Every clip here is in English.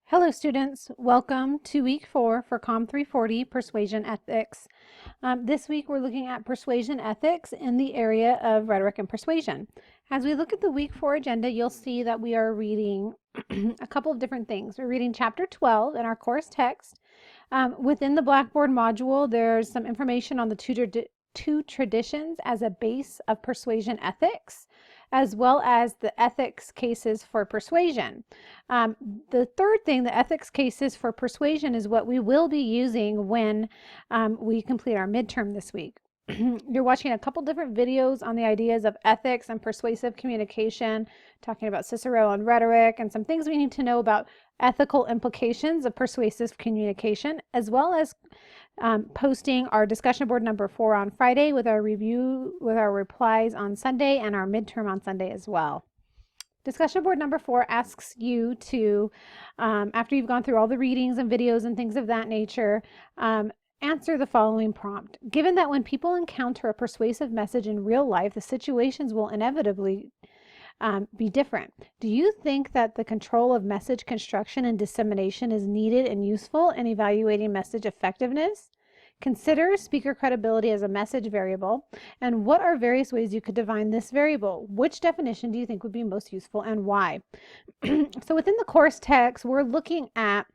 Hello students, welcome to week 4 for COM 340 Persuasion Ethics. This week we're looking at persuasion ethics in the area of rhetoric and persuasion. As we look at the week 4 agenda, you'll see that we are reading a couple of different things. We're reading chapter 12 in our course text. Within the Blackboard module, there's some information on the two traditions as a base of persuasion ethics, as well as the ethics cases for persuasion. The third thing, the ethics cases for persuasion, is what we will be using when we complete our midterm this week. You're watching a couple different videos on the ideas of ethics and persuasive communication, talking about Cicero and rhetoric, and some things we need to know about ethical implications of persuasive communication, as well as posting our discussion board number 4 on Friday with our replies on Sunday and our midterm on Sunday as well. Discussion board number 4 asks you to, after you've gone through all the readings and videos and things of that nature, answer the following prompt. Given that when people encounter a persuasive message in real life, the situations will inevitably be different. Do you think that the control of message construction and dissemination is needed and useful in evaluating message effectiveness? Consider speaker credibility as a message variable, and what are various ways you could define this variable? Which definition do you think would be most useful and why? So within the course text, we're looking at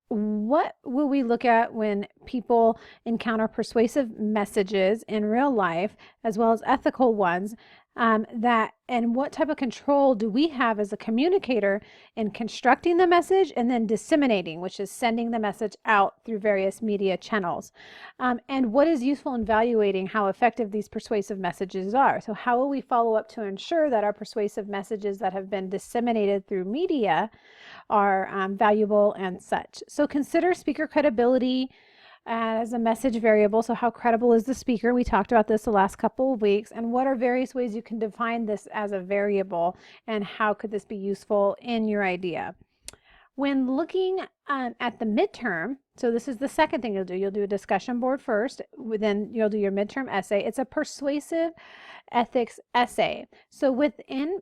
what will we look at when people encounter persuasive messages in real life, as well as ethical ones, and what type of control do we have as a communicator in constructing the message and then disseminating, which is sending the message out through various media channels, and what is useful in evaluating how effective these persuasive messages are. So how will we follow up to ensure that our persuasive messages that have been disseminated through media are valuable and such? So consider speaker credibility as a message variable. So how credible is the speaker? We talked about this the last couple of weeks. And what are various ways you can define this as a variable, and how could this be useful in your idea? When looking at the midterm, so this is the second thing you'll do. You'll do a discussion board first, then you'll do your midterm essay. It's a persuasive ethics essay. So within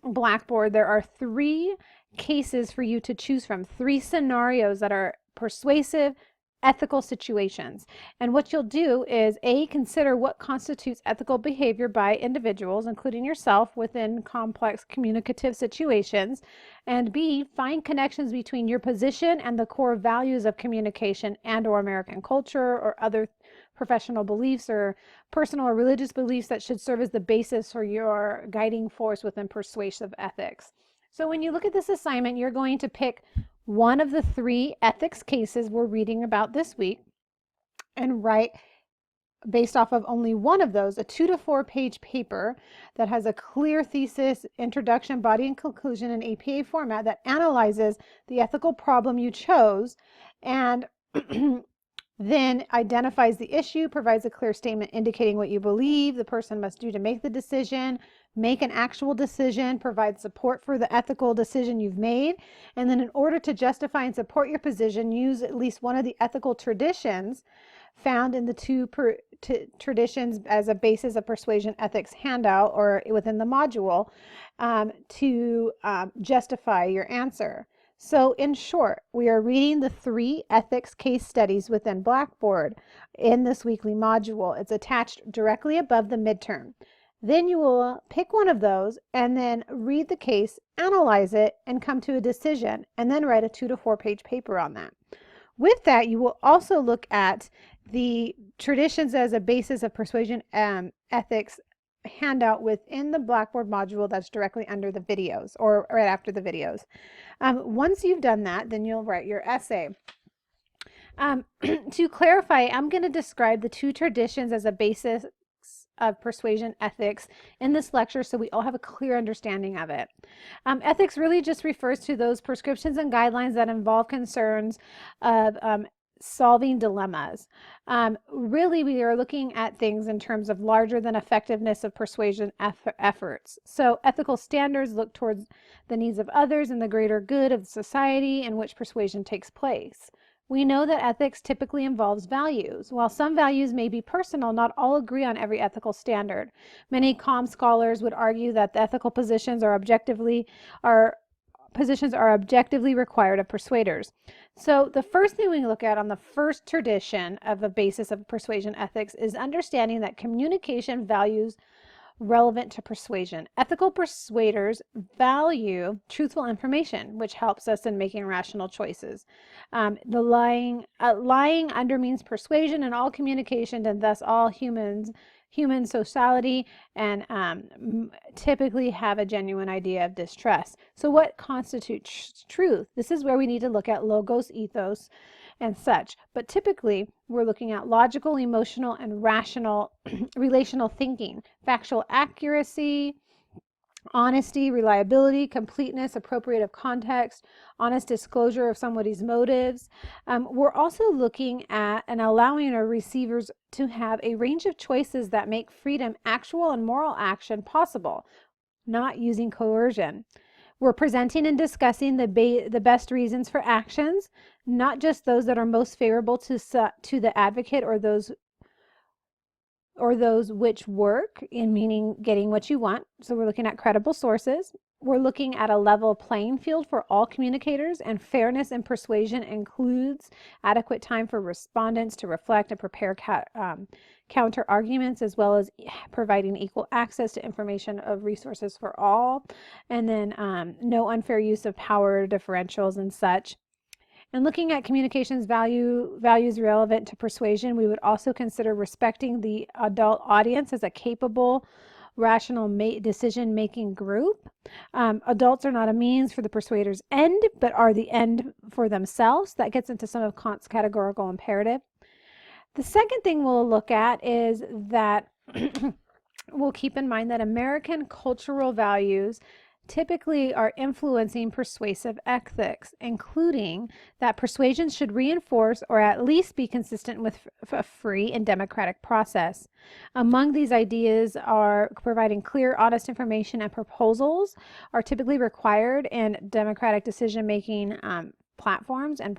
Blackboard, there are 3 cases for you to choose from, 3 scenarios that are persuasive ethical situations. And what you'll do is A, consider what constitutes ethical behavior by individuals, including yourself, within complex communicative situations, and B, find connections between your position and the core values of communication and or American culture or other professional beliefs or personal or religious beliefs that should serve as the basis for your guiding force within persuasive ethics. So when you look at this assignment, you're going to pick one of the 3 ethics cases we're reading about this week and write, based off of only one of those, a 2 to 4 page paper that has a clear thesis, introduction, body, and conclusion in APA format that analyzes the ethical problem you chose and then identifies the issue, provides a clear statement indicating what you believe the person must do to make the decision, make an actual decision, provide support for the ethical decision you've made, and then in order to justify and support your position, use at least one of the ethical traditions found in the 2 traditions as a basis of persuasion ethics handout or within the module to justify your answer. So in short, we are reading the 3 ethics case studies within Blackboard in this weekly module. It's attached directly above the midterm. Then you will pick one of those and then read the case, analyze it, and come to a decision, and then write a 2 to 4 page paper on that. With that, you will also look at the traditions as a basis of persuasion ethics handout within the Blackboard module that's directly under the videos or right after the videos. Once you've done that, then you'll write your essay. To clarify, I'm going to describe the 2 traditions as a basis of persuasion ethics in this lecture so we all have a clear understanding of it. Ethics really just refers to those prescriptions and guidelines that involve concerns of solving dilemmas. Really, we are looking at things in terms of larger than effectiveness of persuasion efforts. So ethical standards look towards the needs of others and the greater good of society in which persuasion takes place. We know that ethics typically involves values. While some values may be personal, not all agree on every ethical standard. Many COM scholars would argue that the ethical positions are positions are objectively required of persuaders. So the first thing we look at on the first tradition of a basis of persuasion ethics is understanding that communication values relevant to persuasion. Ethical persuaders value truthful information, which helps us in making rational choices. Lying undermines persuasion in all communication, and thus all human sociality, and typically have a genuine idea of distrust. So what constitutes truth? This is where we need to look at logos, ethos, and such. But typically, we're looking at logical, emotional, and rational relational thinking, factual accuracy, honesty, reliability, completeness, appropriate of context, honest disclosure of somebody's motives. We're also looking at and allowing our receivers to have a range of choices that make freedom, actual and moral action possible, not using coercion. We're presenting and discussing the best reasons for actions, not just those that are most favorable to the advocate or those which work, in meaning getting what you want. So we're looking at credible sources. We're looking at a level playing field for all communicators, and fairness in persuasion includes adequate time for respondents to reflect and prepare counter arguments, as well as providing equal access to information of resources for all, and then no unfair use of power differentials and such. And looking at communications values relevant to persuasion, we would also consider respecting the adult audience as a capable, rational decision-making group. Adults are not a means for the persuader's end, but are the end for themselves. That gets into some of Kant's categorical imperative. The second thing we'll look at is that we'll keep in mind that American cultural values typically are influencing persuasive ethics, including that persuasion should reinforce or at least be consistent with a free and democratic process. Among these ideas are providing clear, honest information and proposals are typically required in democratic decision-making platforms and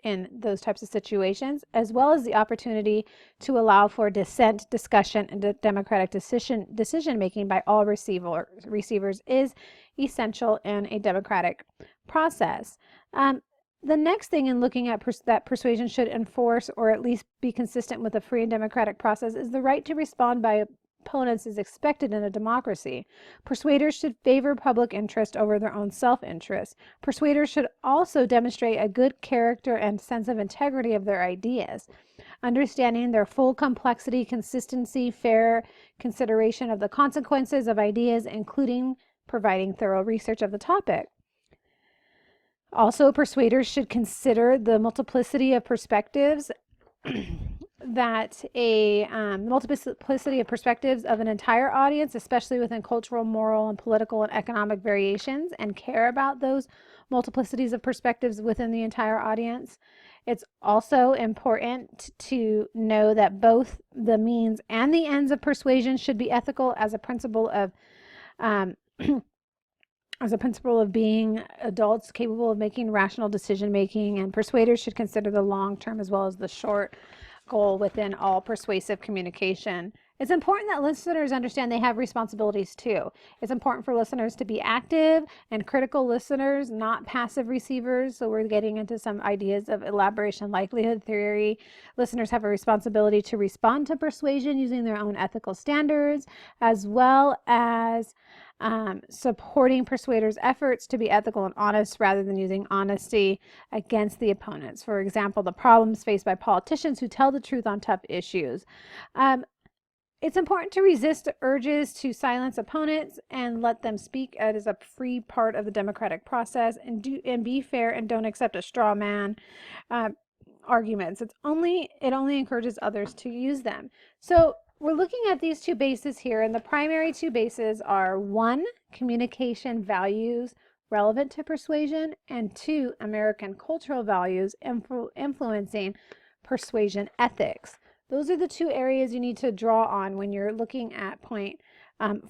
in those types of situations, as well as the opportunity to allow for dissent, discussion, and democratic decision making by all receivers is essential in a democratic process. The next thing in looking at that persuasion should enforce or at least be consistent with a free and democratic process is the right to respond by opponents is expected in a democracy. Persuaders should favor public interest over their own self-interest. Persuaders should also demonstrate a good character and sense of integrity of their ideas, understanding their full complexity, consistency, fair consideration of the consequences of ideas, including providing thorough research of the topic. Also, persuaders should consider the multiplicity of perspectives that multiplicity of perspectives of an entire audience, especially within cultural, moral, and political and economic variations, and care about those multiplicities of perspectives within the entire audience. It's also important to know that both the means and the ends of persuasion should be ethical as a principle of being adults capable of making rational decision making, and persuaders should consider the long term as well as the short goal within all persuasive communication. It's important that listeners understand they have responsibilities too. It's important for listeners to be active and critical listeners, not passive receivers. So we're getting into some ideas of elaboration likelihood theory. Listeners have a responsibility to respond to persuasion using their own ethical standards, as well as supporting persuaders' efforts to be ethical and honest rather than using honesty against the opponents. For example, the problems faced by politicians who tell the truth on tough issues. It's important to resist urges to silence opponents and let them speak. It is a free part of the democratic process, and be fair and don't accept a straw man arguments. It only encourages others to use them. So we're looking at these two bases here, and the primary two bases are 1, communication values relevant to persuasion, and 2, American cultural values influencing persuasion ethics. Those are the two areas you need to draw on when you're looking at point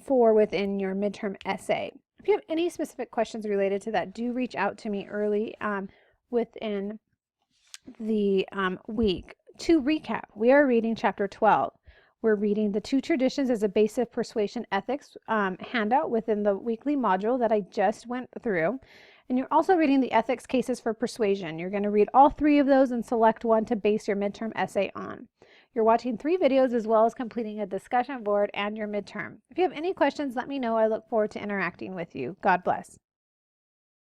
4 within your midterm essay. If you have any specific questions related to that, do reach out to me early within the week. To recap, we are reading chapter 12. We're reading the Two Traditions as a Base of Persuasion Ethics handout within the weekly module that I just went through. And you're also reading the Ethics Cases for Persuasion. You're going to read all 3 of those and select one to base your midterm essay on. You're watching 3 videos as well as completing a discussion board and your midterm. If you have any questions, let me know. I look forward to interacting with you. God bless.